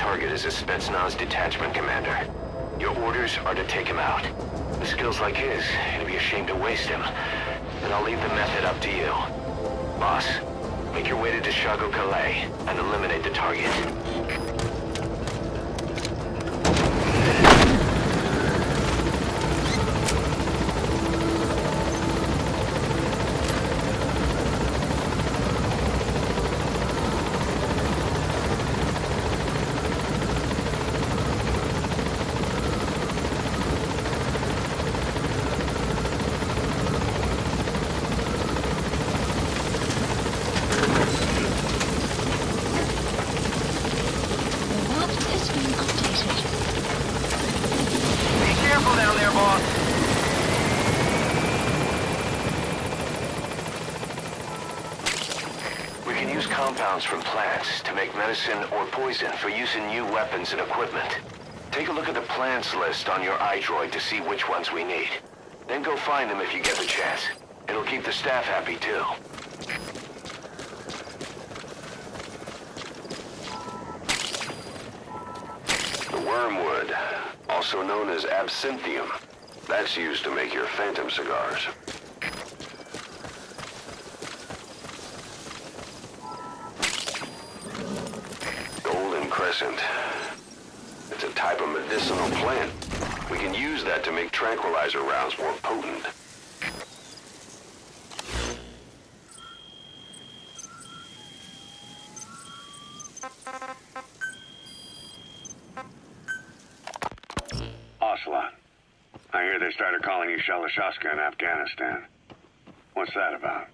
target is a Spetsnaz detachment commander. Your orders are to take him out. With skills like his, it'd be a shame to waste him. But I'll leave the method up to you. Boss, make your way to Deshago Calais and eliminate the target. Compounds from plants to make medicine or poison for use in new weapons and equipment. Take a look at the plants list on your iDroid to see which ones we need. Then go find them if you get the chance. It'll keep the staff happy too. The wormwood, also known as absinthium. That's used to make your phantom cigars. Crescent. It's a type of medicinal plant. We can use that to make tranquilizer rounds more potent. Ocelot, I hear they started calling you Shalashaska in Afghanistan. What's that about?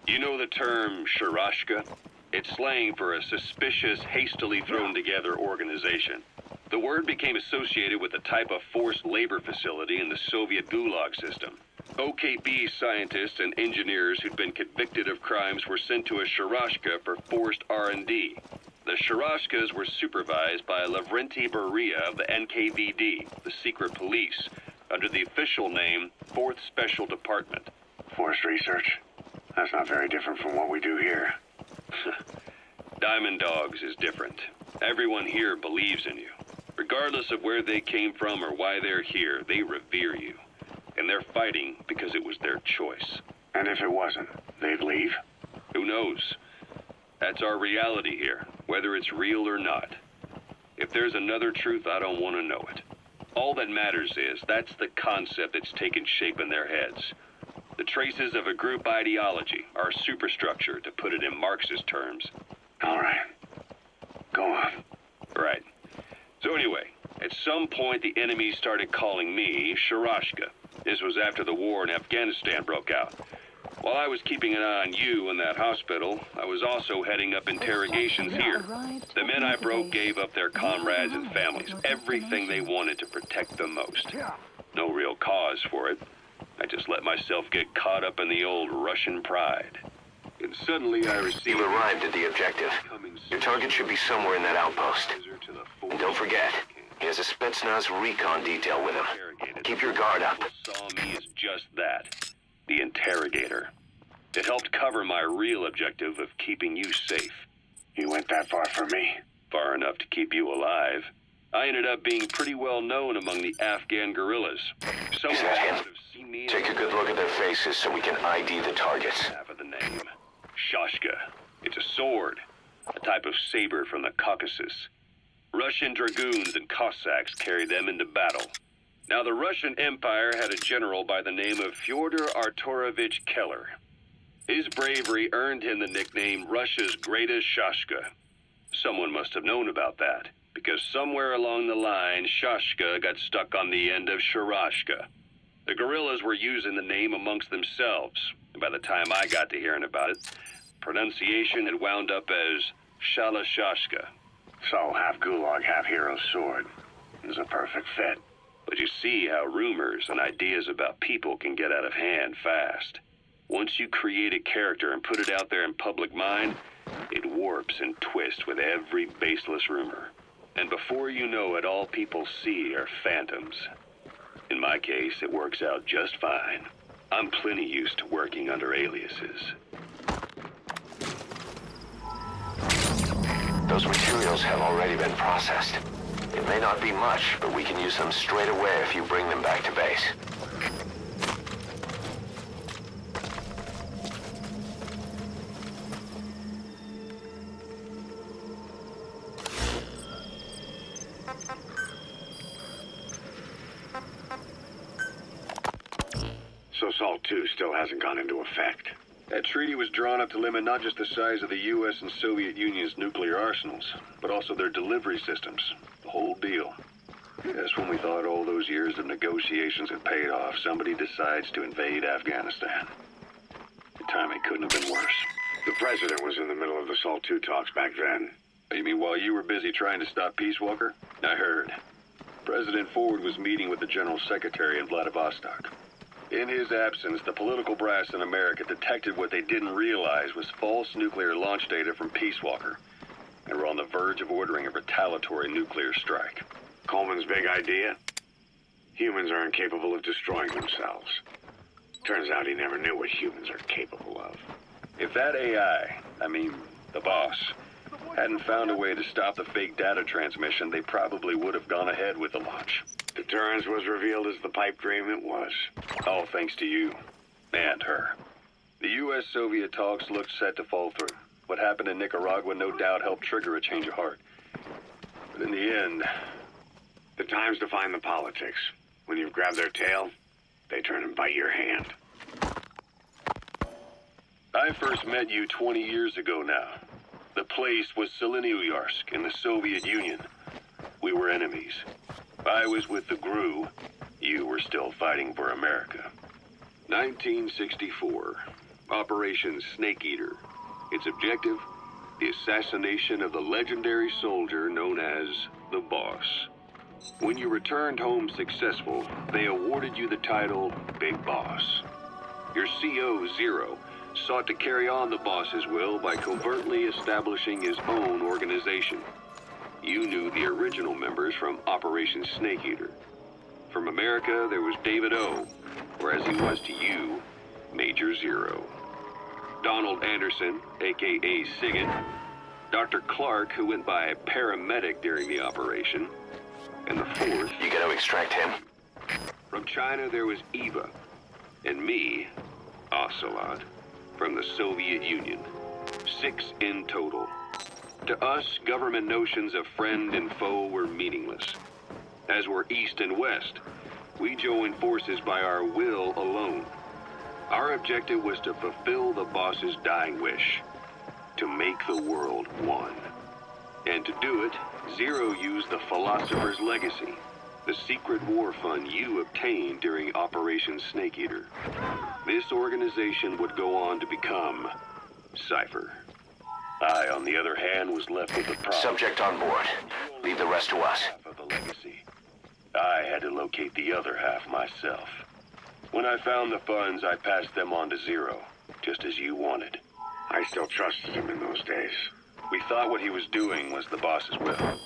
You know the term Sharashka? It's slang for a suspicious, hastily thrown together organization. The word became associated with a type of forced labor facility in the Soviet Gulag system. OKB scientists and engineers who'd been convicted of crimes were sent to a Sharashka for forced R&D. The Sharashkas were supervised by Lavrenti Beria of the NKVD, the secret police, under the official name 4th Special Department. Forced research? That's not very different from what we do here. Diamond Dogs is different. Everyone here believes in you. Regardless of where they came from or why they're here, they revere you. And they're fighting because it was their choice. And if it wasn't, they'd leave? Who knows? That's our reality here, whether it's real or not. If there's another truth, I don't want to know it. All that matters is that's the concept that's taken shape in their heads. The traces of a group ideology, our superstructure, to put it in Marxist terms. All right. Go on. Right. So anyway, at some point the enemy started calling me Sharashka. This was after the war in Afghanistan broke out. While I was keeping an eye on you in that hospital, I was also heading up interrogations here. The men I broke gave up their comrades and families, everything they wanted to protect them most. No real cause for it. I just let myself get caught up in the old Russian pride. And suddenly I received... You arrived at the objective. Your target should be somewhere in that outpost. And don't forget, he has a Spetsnaz recon detail with him. Keep your guard up. Saw me as just that, the interrogator. It helped cover my real objective of keeping you safe. You went that far for me? Far enough to keep you alive. I ended up being pretty well known among the Afghan guerrillas. Someone Is that him? would have seen me. Take a good look at their faces so we can ID the targets. Half of the name. Shashka. It's a sword. A type of saber from the Caucasus. Russian dragoons and Cossacks carried them into battle. Now, the Russian Empire had a general by the name of Fyodor Arturovich Keller. His bravery earned him the nickname Russia's Greatest Shashka. Someone must have known about that, because somewhere along the line, Shashka got stuck on the end of Sharashka. The guerrillas were using the name amongst themselves, and by the time I got to hearing about it, pronunciation had wound up as Shalashashka. So, half Gulag, half Hero Sword. It was a perfect fit. But you see how rumors and ideas about people can get out of hand fast. Once you create a character and put it out there in public mind, it warps and twists with every baseless rumor. And before you know it, all people see are phantoms. In my case, it works out just fine. I'm plenty used to working under aliases. Those materials have already been processed. It may not be much, but we can use them straight away if you bring them back to base. So SALT II still hasn't gone into effect. That treaty was drawn up to limit not just the size of the U.S. and Soviet Union's nuclear arsenals, but also their delivery systems. The whole deal. Yes, when we thought all those years of negotiations had paid off, somebody decides to invade Afghanistan. The timing couldn't have been worse. The president was in the middle of the SALT II talks back then. You mean while you were busy trying to stop Peace Walker? I heard. President Ford was meeting with the General Secretary in Vladivostok. In his absence, the political brass in America detected what they didn't realize was false nuclear launch data from Peace Walker, and were on the verge of ordering a retaliatory nuclear strike. Coleman's big idea? Humans are incapable of destroying themselves. Turns out he never knew what humans are capable of. If that AI, the boss, hadn't found a way to stop the fake data transmission, they probably would have gone ahead with the launch. Deterrence was revealed as the pipe dream it was. All thanks to you. And her. The U.S.-Soviet talks looked set to fall through. What happened in Nicaragua no doubt helped trigger a change of heart. But in the end... The time's define the politics. When you've grabbed their tail, they turn and bite your hand. I first met you 20 years ago now. The place was Selenouyarsk in the Soviet Union. We were enemies. I was with the GRU. You were still fighting for America. 1964. Operation Snake Eater. Its objective? The assassination of the legendary soldier known as the Boss. When you returned home successful, they awarded you the title Big Boss. Your CO, Zero, sought to carry on the boss's will by covertly establishing his own organization. You knew the original members from Operation Snake Eater. From America, there was David O, or as he was to you, Major Zero. Donald Anderson, a.k.a. Siggin. Dr. Clark, who went by paramedic during the operation. And the fourth... You gotta extract him. From China, there was Eva. And me, Ocelot, from the Soviet Union. 6 in total. To us, government notions of friend and foe were meaningless. As were East and West, we joined forces by our will alone. Our objective was to fulfill the boss's dying wish, to make the world one. And to do it, Zero used the Philosopher's Legacy, the secret war fund you obtained during Operation Snake Eater. This organization would go on to become Cypher. I, on the other hand, was left with the problem. Subject on board. Leave the rest to us. Half of the legacy. I had to locate the other half myself. When I found the funds, I passed them on to Zero, just as you wanted. I still trusted him in those days. We thought what he was doing was the boss's will,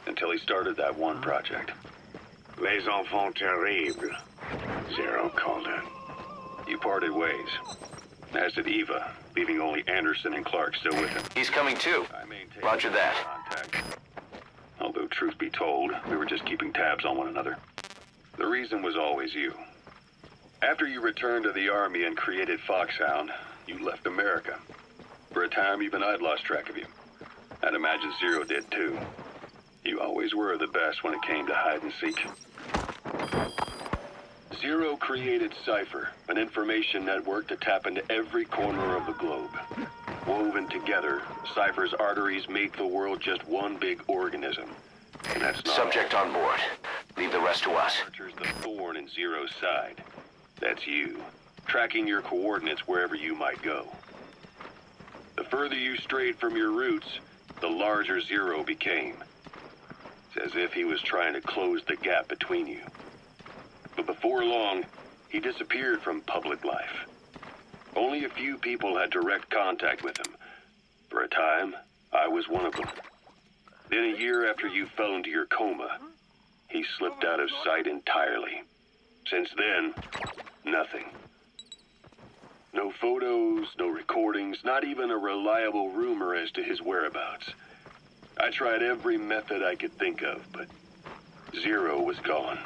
until he started that one project. Les enfants terribles, Zero called it. You parted ways, as did Eva, leaving only Anderson and Clark still with him. He's coming too. I maintained Roger that. contact. Although, truth be told, we were just keeping tabs on one another. The reason was always you. After you returned to the Army and created Foxhound, you left America. For a time, even I'd lost track of you. I'd imagine Zero did too. You always were the best when it came to hide and seek. Zero created Cypher, an information network to tap into every corner of the globe. Woven together, Cypher's arteries make the world just one big organism. And that's not Subject on board. Leave the rest to us. Archer's the thorn in Zero's side. That's you, tracking your coordinates wherever you might go. The further you strayed from your roots, the larger Zero became. It's as if he was trying to close the gap between you. But before long, he disappeared from public life. Only a few people had direct contact with him. For a time, I was one of them. Then a year after you fell into your coma, he slipped out of sight entirely. Since then, nothing. No photos, no recordings, not even a reliable rumor as to his whereabouts. I tried every method I could think of, but Zero was gone.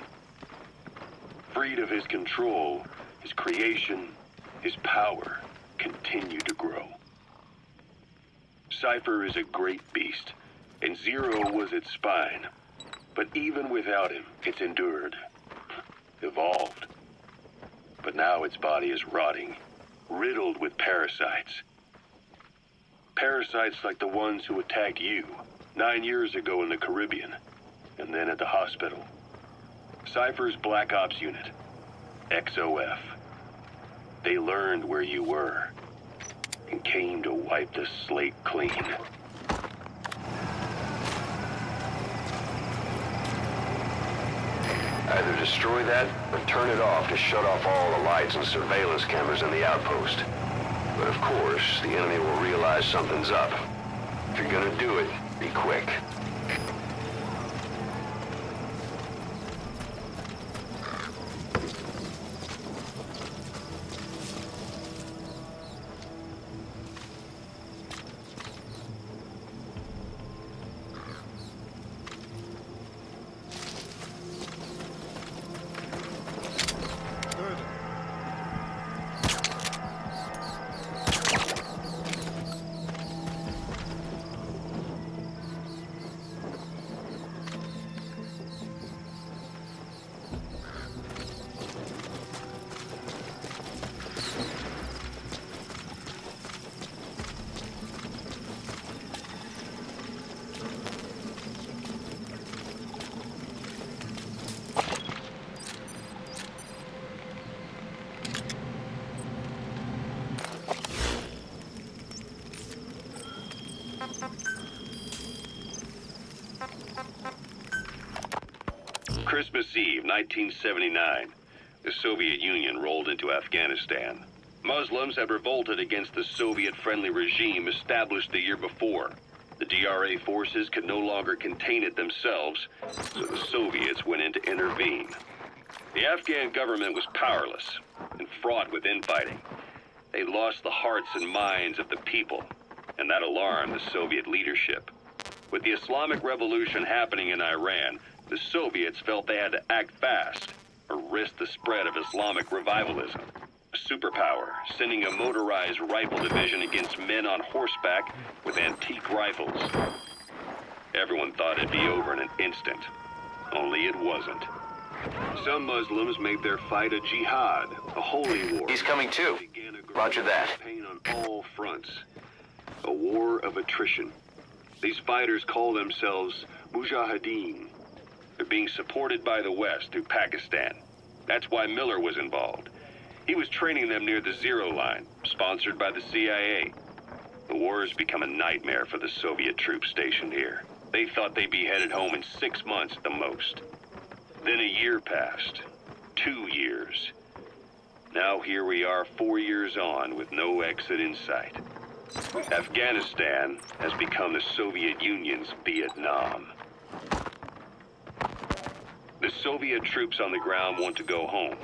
Freed of his control, his creation, his power continued to grow. Cypher is a great beast, and Zero was its spine. But even without him, it's endured, evolved. But now its body is rotting, riddled with parasites. Parasites like the ones who attacked you 9 years ago in the Caribbean, and then at the hospital. Cypher's Black Ops Unit, XOF. They learned where you were, and came to wipe the slate clean. Either destroy that, or turn it off to shut off all the lights and surveillance cameras in the outpost. But of course, the enemy will realize something's up. If you're gonna do it, be quick. Christmas Eve, 1979, the Soviet Union rolled into Afghanistan. Muslims had revolted against the Soviet-friendly regime established the year before. The DRA forces could no longer contain it themselves, so the Soviets went in to intervene. The Afghan government was powerless and fraught with infighting. They lost the hearts and minds of the people, and that alarmed the Soviet leadership. With the Islamic Revolution happening in Iran, the Soviets felt they had to act fast or risk the spread of Islamic revivalism. A superpower, sending a motorized rifle division against men on horseback with antique rifles. Everyone thought it'd be over in an instant, only it wasn't. Some Muslims made their fight a jihad, a holy war. He's coming too. Roger that. Campaign on all fronts. A war of attrition. These fighters call themselves Mujahideen. They're being supported by the West through Pakistan. That's why Miller was involved. He was training them near the Zero Line, sponsored by the CIA. The war has become a nightmare for the Soviet troops stationed here. They thought they'd be headed home in 6 months at the most. Then a year passed. 2 years. Now here we are 4 years on with no exit in sight. Afghanistan has become the Soviet Union's Vietnam. The Soviet troops on the ground want to go home,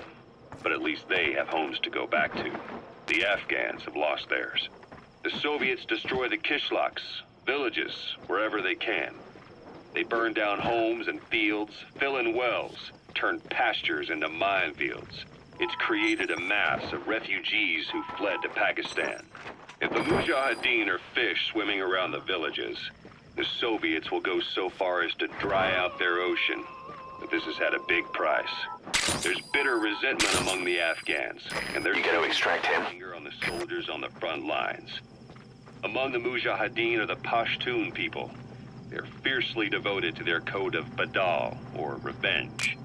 but at least they have homes to go back to. The Afghans have lost theirs. The Soviets destroy the kishlaks, villages, wherever they can. They burn down homes and fields, fill in wells, turn pastures into minefields. It's created a mass of refugees who fled to Pakistan. If the Mujahideen are fish swimming around the villages, the Soviets will go so far as to dry out their ocean. But this has had a big price. There's bitter resentment among the Afghans, and they're You gotta extract him. finger on the soldiers on the front lines. Among the Mujahideen are the Pashtun people. They're fiercely devoted to their code of Badal, or revenge.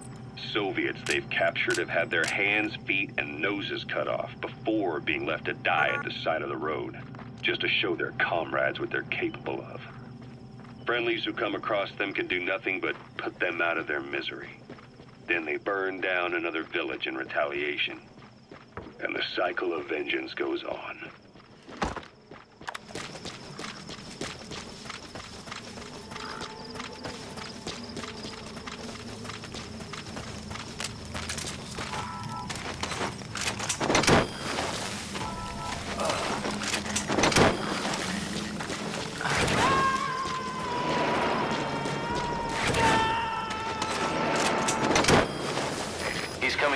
Soviets they've captured have had their hands, feet, and noses cut off before being left to die at the side of the road, just to show their comrades what they're capable of. Friendlies who come across them can do nothing but put them out of their misery. Then they burn down another village in retaliation. And the cycle of vengeance goes on.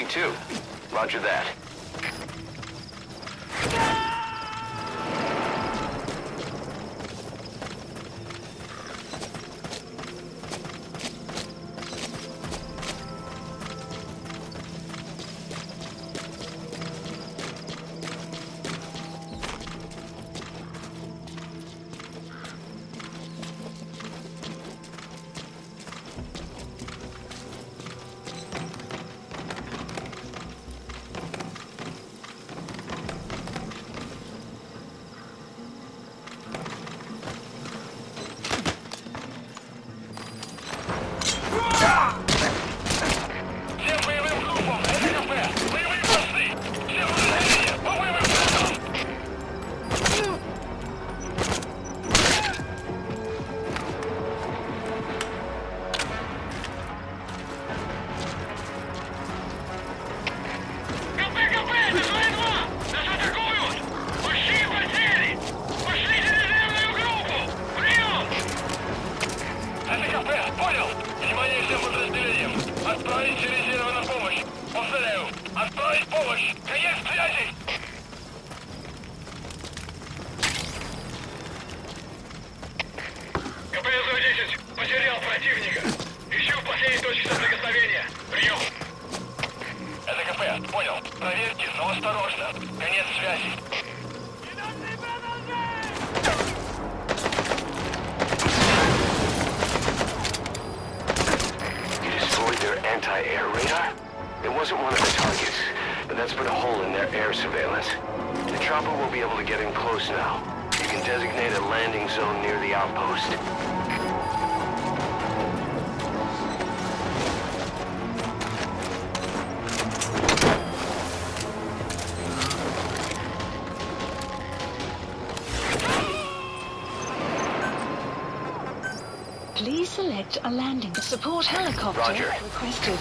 incoming too. Roger that. Anti-air radar? It wasn't one of the targets, but that's put a hole in their air surveillance. The chopper will be able to get in close now. You can designate a landing zone near the outpost. Please select a landing. Support helicopter Roger. requested.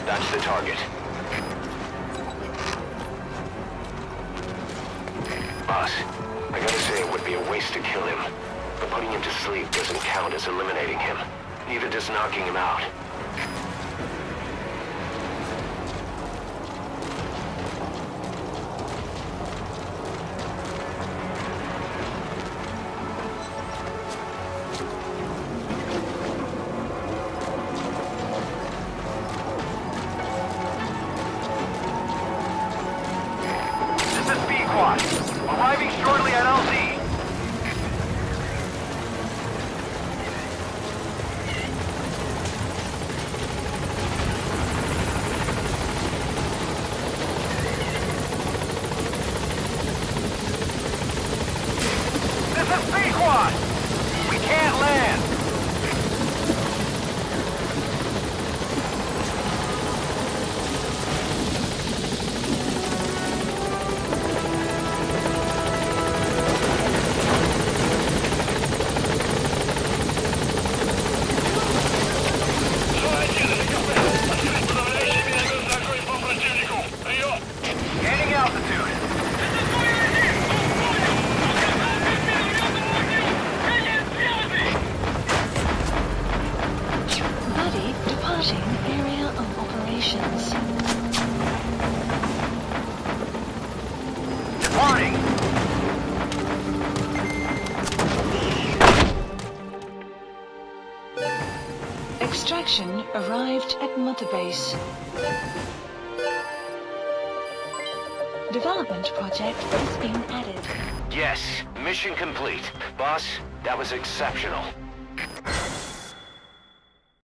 That's the target. Boss, I gotta say it would be a waste to kill him. But putting him to sleep doesn't count as eliminating him. Neither does knocking him out. This is B-Quad. Arriving shortly at LZ. This is B-Quad! We can't land! Gaining altitude. Buddy departing area of operations. Departing! Extraction arrived at Mother Base. Development project is being added. Yes, mission complete. Boss, that was exceptional.